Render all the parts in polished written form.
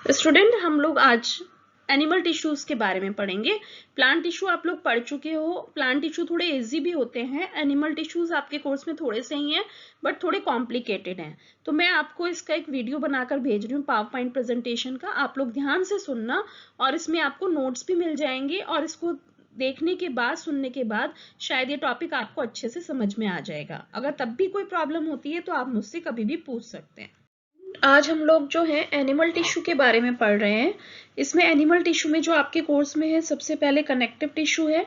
Student, हम लोग आज एनिमल टिश्यूज के बारे में पढ़ेंगे। प्लांट टिश्यू आप लोग पढ़ चुके हो। प्लांट टिश्यू थोड़े इजी भी होते हैं। एनिमल टिश्यूज आपके कोर्स में थोड़े से ही हैं, बट थोड़े कॉम्प्लिकेटेड हैं। तो मैं आपको इसका एक वीडियो बनाकर भेज रही हूँ पावर पॉइंट प्रेजेंटेशन का। आप लोग ध्यान से सुनना और इसमें आपको नोट्स भी मिल जाएंगे और इसको देखने के बाद, सुनने के बाद शायद ये टॉपिक आपको अच्छे से समझ में आ जाएगा। अगर तब भी कोई प्रॉब्लम होती है तो आप मुझसे कभी भी पूछ सकते हैं। आज हम लोग जो है एनिमल टिश्यू के बारे में पढ़ रहे हैं। इसमें एनिमल टिश्यू में जो आपके कोर्स में है, सबसे पहले कनेक्टिव टिश्यू है।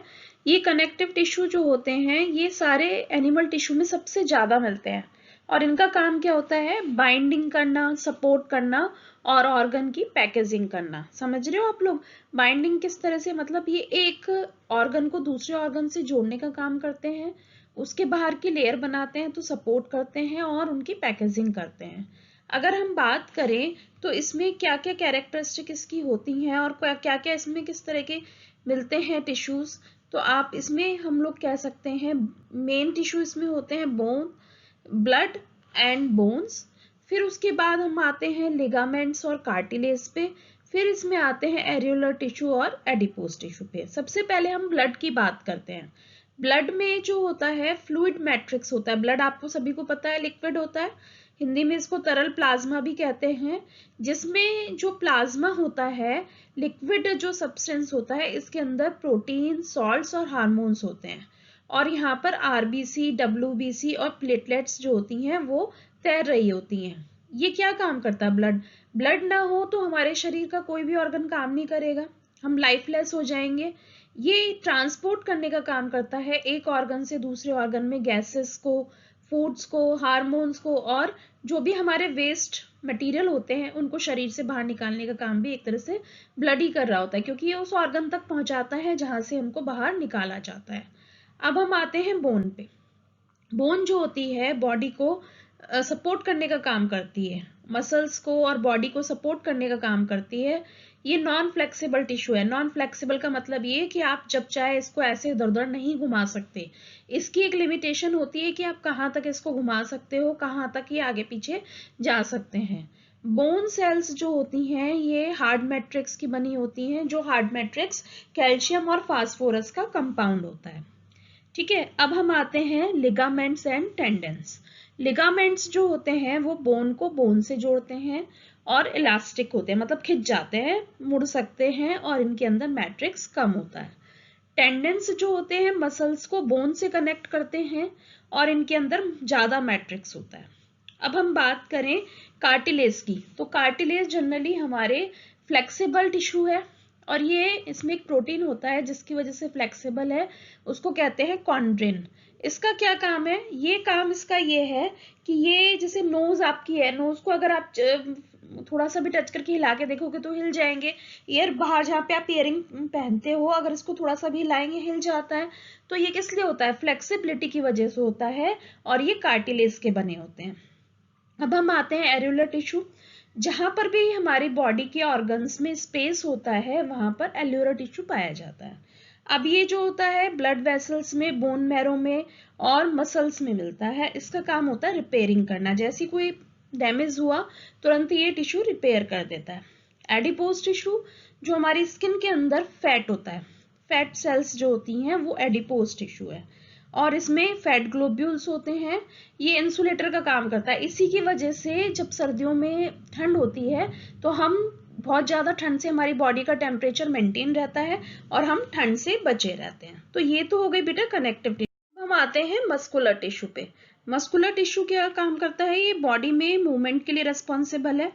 ये कनेक्टिव टिश्यू जो होते हैं, ये सारे एनिमल टिश्यू में सबसे ज्यादा मिलते हैं और इनका काम क्या होता है? बाइंडिंग करना, सपोर्ट करना और ऑर्गन की पैकेजिंग करना। समझ रहे हो आप लोग? बाइंडिंग किस तरह से, मतलब ये एक ऑर्गन को दूसरे ऑर्गन से जोड़ने का काम करते हैं, उसके बाहर की लेयर बनाते हैं, तो सपोर्ट करते हैं और उनकी पैकेजिंग करते हैं। अगर हम बात करें तो इसमें क्या क्या कैरेक्टरिस्टिक इसकी होती हैं और क्या क्या इसमें किस तरह के मिलते हैं टिश्यूज, तो आप इसमें हम लोग कह सकते हैं मेन टिश्यू इसमें होते हैं बोन, ब्लड एंड बोन्स। फिर उसके बाद हम आते हैं लिगामेंट्स और कार्टिलेज पे। फिर इसमें आते हैं एरियुलर टिश्यू और एडिपोज टिश्यू पे। सबसे पहले हम ब्लड की बात करते हैं। ब्लड में जो होता है फ्लूइड मैट्रिक्स होता है। ब्लड आपको सभी को पता है लिक्विड होता है, हिंदी में इसको तरल प्लाज्मा भी कहते हैं। जिसमें जो प्लाज्मा होता है, लिक्विड जो सब्सटेंस होता है, इसके अंदर प्रोटीन, सॉल्ट्स और हार्मोन्स होते हैं। और यहाँ पर आरबीसी, डब्ल्यूबीसी और प्लेटलेट्स जो होती हैं वो तैर रही होती हैं। ये क्या काम करता है? ब्लड। ब्लड ना हो तो हमारे शरीर का कोई भी ऑर्गन काम नहीं करेगा, हम लाइफलेस हो जाएंगे। ये ट्रांसपोर्ट करने का काम करता है एक ऑर्गन से दूसरे ऑर्गन में गैसेस को, फूड्स को, हार्मोन्स को, और जो भी हमारे वेस्ट मटेरियल होते हैं उनको शरीर से बाहर निकालने का काम भी एक तरह से ब्लड ही कर रहा होता है, क्योंकि ये उस ऑर्गन तक पहुंचाता है जहां से उनको बाहर निकाला जाता है। अब हम आते हैं बोन पे। बोन जो होती है बॉडी को सपोर्ट करने का काम करती है, मसल्स को और बॉडी को सपोर्ट करने का काम करती है। ये नॉन फ्लेक्सिबल टिश्यू है। नॉन फ्लेक्सिबल का मतलब ये कि आप जब चाहे इसको ऐसे इधर उधर नहीं घुमा सकते। इसकी एक लिमिटेशन होती है कि आप कहाँ तक इसको घुमा सकते हो, कहाँ तक ये आगे पीछे जा सकते हैं। बोन सेल्स जो होती हैं ये हार्ड मैट्रिक्स की बनी होती हैं, जो हार्ड मैट्रिक्स कैल्शियम और फास्फोरस का कंपाउंड होता है। ठीक है, अब हम आते हैं लिगामेंट्स एंड टेंडन्स। लिगामेंट्स जो होते हैं वो बोन को बोन से जोड़ते हैं और इलास्टिक होते हैं, मतलब खिंच जाते हैं, मुड़ सकते हैं और इनके अंदर मैट्रिक्स कम होता है। टेंडन्स जो होते हैं मसल्स को बोन से कनेक्ट करते हैं और इनके अंदर ज्यादा मैट्रिक्स होता है। अब हम बात करें कार्टिलेज की, तो कार्टिलेज जनरली हमारे फ्लेक्सिबल टिश्यू है और ये इसमें एक प्रोटीन होता है जिसकी वजह से फ्लेक्सिबल है, उसको कहते हैं कॉन्ड्रिन। इसका क्या काम है? ये काम इसका ये है कि ये जैसे नोज आपकी है, नोज को अगर आप थोड़ा सा भी टच करके हिला के देखोगे तो हिल जाएंगे। ईयर बाहर जहाँ पे आप ईयरिंग पहनते हो, अगर इसको थोड़ा सा भी हिलाएंगे हिल जाता है। तो ये किस लिए होता है? फ्लेक्सिबिलिटी की वजह से होता है और ये कार्टिलेज के बने होते हैं। अब हम आते हैं एरियुलर टिश्यू। जहां पर भी हमारी बॉडी के ऑर्गन्स में स्पेस होता है वहां पर एरियुलर टिश्यू पाया जाता है। अब ये जो होता है ब्लड वेसल्स में, बोन मैरो में और मसल्स में मिलता है। इसका काम होता है रिपेयरिंग करना। जैसी कोई डैमेज हुआ तुरंत ये टिश्यू रिपेयर कर देता है। एडिपोज टिश्यू जो हमारी स्किन के अंदर फैट होता है, फैट सेल्स जो होती हैं वो एडिपोज टिश्यू है और इसमें फैट ग्लोब्यूल्स होते हैं। ये इंसुलेटर का काम करता है। इसी की वजह से जब सर्दियों में ठंड होती है तो हम बहुत ज्यादा ठंड से हमारी बॉडी का टेम्परेचर मेंटेन रहता है और हम ठंड से बचे रहते हैं। तो ये तो हो गई बेटा कनेक्टिव टिश्यू। हम आते हैं मस्कुलर टिश्यू पे। मस्कुलर टिश्यू क्या काम करता है? ये बॉडी में मूवमेंट के लिए रिस्पॉन्सिबल है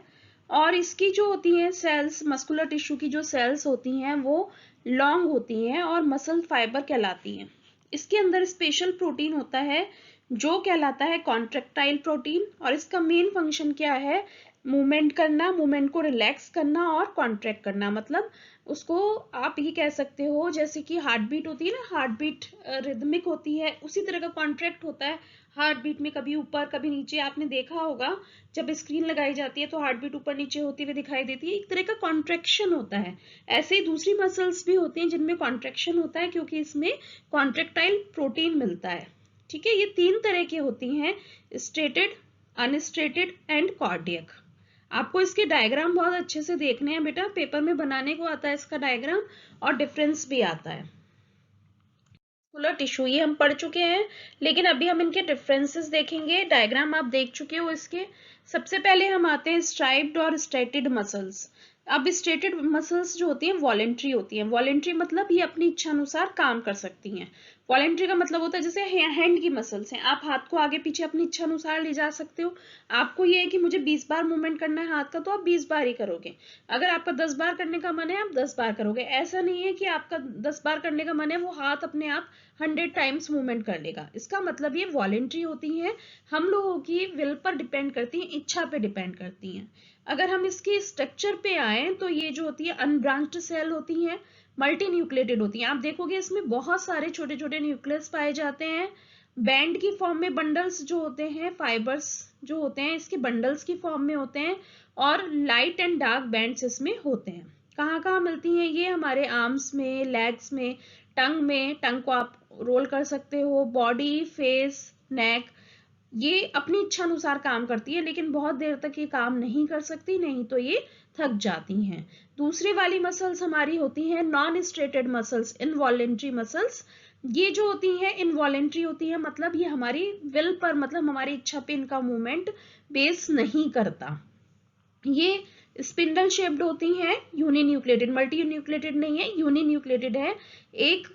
और इसकी जो होती है सेल्स, मस्कुलर टिश्यू की जो सेल्स होती हैं वो लॉन्ग होती हैं और मसल फाइबर कहलाती हैं। इसके अंदर स्पेशल प्रोटीन होता है जो कहलाता है कॉन्ट्रेक्टाइल प्रोटीन और इसका मेन फंक्शन क्या है? मूवमेंट करना, मूवमेंट को रिलैक्स करना और कॉन्ट्रैक्ट करना। मतलब उसको आप ये कह सकते हो जैसे कि हार्ट बीट होती है ना, हार्ट बीट रिदमिक होती है, उसी तरह का कॉन्ट्रैक्ट होता है हार्ट बीट में। कभी ऊपर कभी नीचे आपने देखा होगा, जब स्क्रीन लगाई जाती है तो हार्ट बीट ऊपर नीचे होती हुई दिखाई देती है, एक तरह का कॉन्ट्रैक्शन होता है। ऐसे ही दूसरी मसल्स भी होती हैं जिनमें कॉन्ट्रैक्शन होता है क्योंकि इसमें कॉन्ट्रैक्टाइल प्रोटीन मिलता है। ठीक है, ये तीन तरह की होती हैं, स्ट्रेटेड, अनस्ट्रेटेड एंड कार्डियक। आपको इसके डायग्राम बहुत अच्छे से देखने हैं बेटा, पेपर में बनाने को आता है इसका डायग्राम, और डिफरेंस भी आता है। मस्कुलर टिश्यू ये हम पढ़ चुके हैं, लेकिन अभी हम इनके डिफरेंसेस देखेंगे। डायग्राम आप देख चुके हो इसके। सबसे पहले हम आते हैं स्ट्राइप्ड और स्ट्रेटेड मसल्स। अब स्ट्रेटेड मसल्स जो होती हैं वॉलेंट्री होती हैं। वॉलेंट्री मतलब ये अपनी इच्छा अनुसार काम कर सकती हैं। वॉलेंट्री का मतलब होता है जैसे हैंड की मसल्स हैं, आप हाथ को आगे पीछे अपनी इच्छा अनुसार ले जा सकते हो। आपको ये है कि मुझे 20 बार मूवमेंट करना है हाथ का, तो आप 20 बार ही करोगे। अगर आपका 10 बार करने का मन है, आप 10 बार करोगे। ऐसा नहीं है कि आपका 10 बार करने का मन है, वो हाथ अपने आप 100 टाइम्स मूवमेंट कर लेगा। इसका मतलब ये वॉलेंट्री होती है, हम लोगों की विल पर डिपेंड करती है, इच्छा पे डिपेंड करती हैं। अगर हम इसके स्ट्रक्चर पे आए तो ये जो होती है अनब्रांच्ड सेल होती हैं, मल्टी न्यूक्लिएटेड होती हैं। आप देखोगे इसमें बहुत सारे छोटे छोटे न्यूक्लियस पाए जाते हैं। बैंड की फॉर्म में बंडल्स जो होते हैं, फाइबर्स जो होते हैं इसके बंडल्स की फॉर्म में होते हैं, और लाइट एंड डार्क बैंड्स इसमें होते हैं। कहाँ कहाँ मिलती हैं ये? हमारे आर्म्स में, लेग्स में, टंग में, टंग को आप रोल कर सकते हो, बॉडी, फेस, नेक, ये अपनी इच्छा अनुसार काम करती है, लेकिन बहुत देर तक ये काम नहीं कर सकती, नहीं तो ये थक जाती हैं। दूसरी वाली मसल्स हमारी होती हैं non striated muscles, involuntary muscles. ये जो होती हैं इनवॉलेंट्री होती है, मतलब ये हमारी विल पर, मतलब हमारी इच्छा पे इनका मूवमेंट बेस नहीं करता। ये स्पिंडल शेप्ड होती हैं, यूनिन्यूक्लिएटेड, मल्टी न्यूक्लिएटेड नहीं है, यूनिन्यूक्लिएटेड है। एक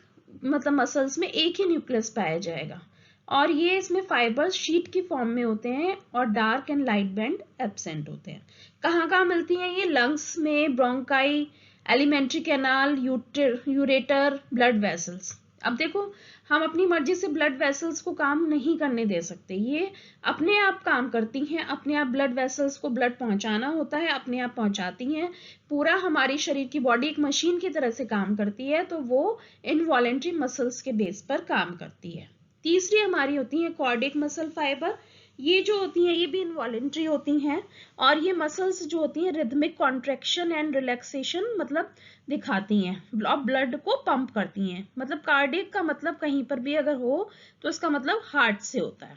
मतलब मसल्स में एक ही न्यूक्लियस पाया जाएगा, और ये इसमें फाइबर्स शीट की फॉर्म में होते हैं, और dark and light band absent होते हैं। कहाँ कहाँ मिलती हैं ये? लंग्स में, bronchi, alimentary canal, ureter, blood vessels. अब देखो, हम अपनी मर्जी से ब्लड वेसल्स को काम नहीं करने दे सकते, ये अपने आप काम करती हैं, अपने आप ब्लड वेसल्स को ब्लड पहुंचाना होता है, अपने आप पहुंचाती हैं। पूरा हमारी शरीर की बॉडी एक मशीन की तरह से काम करती है, तो वो इनवॉलेंट्री मसल्स के बेस पर काम करती है। तीसरी हमारी होती है कार्डियक मसल फाइबर। ये जो होती हैं ये भी इनवॉलेंट्री होती हैं, और ये मसल्स जो होती हैं रिदमिक कॉन्ट्रैक्शन एंड रिलैक्सेशन मतलब दिखाती हैं, और ब्लड को पंप करती हैं। मतलब कार्डियक का मतलब कहीं पर भी अगर हो तो इसका मतलब हार्ट से होता है।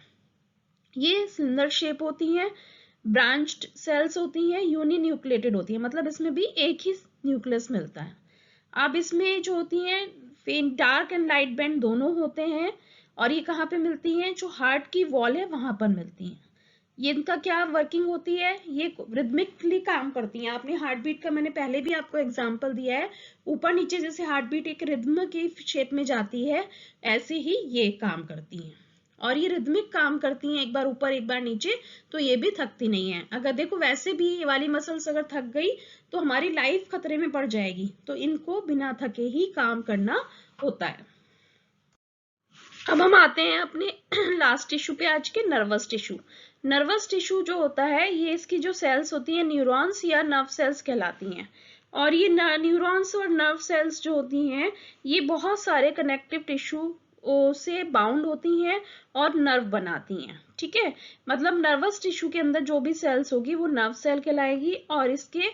ये सिलेंडर शेप होती हैं, ब्रांच्ड सेल्स होती हैं, यूनिन्यूक्लिएटेड होती हैं, मतलब इसमें भी एक ही न्यूक्लियस मिलता है। अब इसमें जो होती हैं डार्क एंड लाइट बैंड दोनों होते हैं, और ये कहाँ पे मिलती हैं? जो हार्ट की वॉल है वहां पर मिलती हैं। ये इनका क्या वर्किंग होती है? ये रिदमिकली काम करती हैं। आपने हार्ट बीट का मैंने पहले भी आपको एग्जांपल दिया है, ऊपर नीचे जैसे हार्ट बीट एक रिदम की शेप में जाती है, ऐसे ही ये काम करती हैं, और ये रिदमिक काम करती हैं, एक बार ऊपर एक बार नीचे, तो ये भी थकती नहीं है। अगर देखो वैसे भी ये वाली मसल्स अगर थक गई तो हमारी लाइफ खतरे में पड़ जाएगी, तो इनको बिना थके ही काम करना होता है। अब हम आते हैं अपने लास्ट टिश्यू पे आज के, नर्वस टिश्यू। नर्वस टिश्यू जो होता है ये इसकी जो सेल्स होती हैं न्यूरॉन्स या नर्व सेल्स कहलाती हैं, और ये न्यूरॉन्स और नर्व सेल्स जो होती हैं ये बहुत सारे कनेक्टिव टिश्यू से बाउंड होती हैं और नर्व बनाती हैं। ठीक है, मतलब नर्वस टिश्यू के अंदर जो भी सेल्स होगी वो नर्व सेल कहलाएगी, और इसके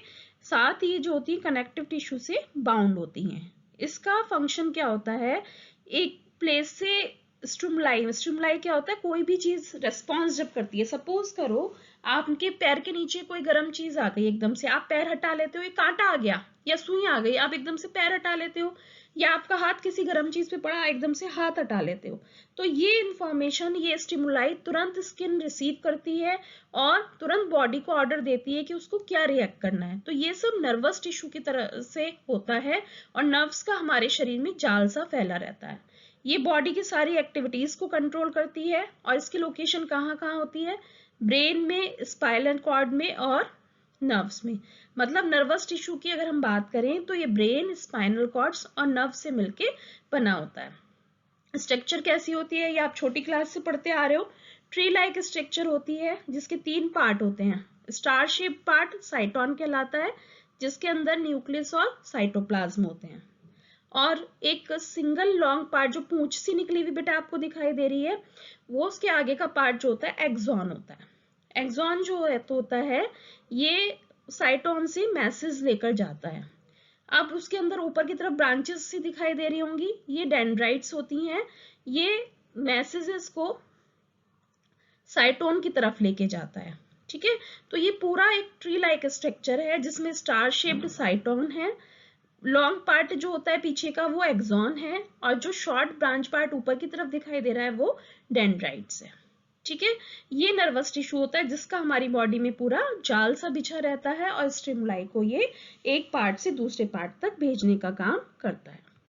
साथ ये जो होती है कनेक्टिव टिश्यू से बाउंड होती हैं। इसका फंक्शन क्या होता है? एक प्लेस से स्टिमुलाई क्या होता है? कोई भी चीज रेस्पॉन्स जब करती है, सपोज करो आपके पैर के नीचे कोई गर्म चीज आ गई, एकदम से आप पैर हटा लेते हो, एक कांटा आ गया या सुई आ गई, आप एकदम से पैर हटा लेते हो, या आपका हाथ किसी गर्म चीज पे पड़ा, एकदम से हाथ हटा लेते हो। तो ये इंफॉर्मेशन, ये स्टिमुलाई तुरंत स्किन रिसीव करती है और तुरंत बॉडी को ऑर्डर देती है कि उसको क्या रिएक्ट करना है। तो ये सब नर्वस टिश्यू की तरह से होता है, और नर्व्स का हमारे शरीर में जाल सा फैला रहता है। ये बॉडी की सारी एक्टिविटीज को कंट्रोल करती है, और इसकी लोकेशन कहाँ कहाँ होती है? ब्रेन में, स्पाइनल कॉर्ड में, और नर्व्स में। मतलब नर्वस टिश्यू की अगर हम बात करें तो ये ब्रेन, स्पाइनल कॉर्ड्स और नर्व से मिलके बना होता है। स्ट्रक्चर कैसी होती है ये आप छोटी क्लास से पढ़ते आ रहे हो। ट्री लाइक स्ट्रक्चर होती है जिसके 3 पार्ट होते हैं। स्टार शेप पार्ट साइटोन कहलाता है, जिसके अंदर न्यूक्लियस और साइटोप्लाज्म होते हैं, और एक सिंगल लॉन्ग पार्ट जो पूंछ सी निकली हुई बेटा आपको दिखाई दे रही है, वो उसके आगे का पार्ट जो होता है एक्सॉन होता है। एक्सॉन जो होता है ये साइटोन से मैसेज लेकर जाता है। अब उसके अंदर ऊपर की तरफ ब्रांचेस सी दिखाई दे रही होंगी, ये डेंड्राइट्स होती हैं, ये मैसेजेस को साइटोन की तरफ लेके जाता है। ठीक है। तो ये पूरा एक ट्री लाइक स्ट्रक्चर है जिसमें स्टार शेप्ड साइटोन है, लॉन्ग पार्ट जो होता है पीछे का वो एक्सॉन है, और जो शॉर्ट ब्रांच पार्ट ऊपर की तरफ दिखाई दे रहा है वो डेंड्राइट्स है। ठीक है, ये नर्वस टिश्यू होता है जिसका हमारी बॉडी में पूरा जाल सा बिछा रहता है और स्टिमुलाई को ये एक पार्ट से दूसरे पार्ट तक भेजने का काम करता है।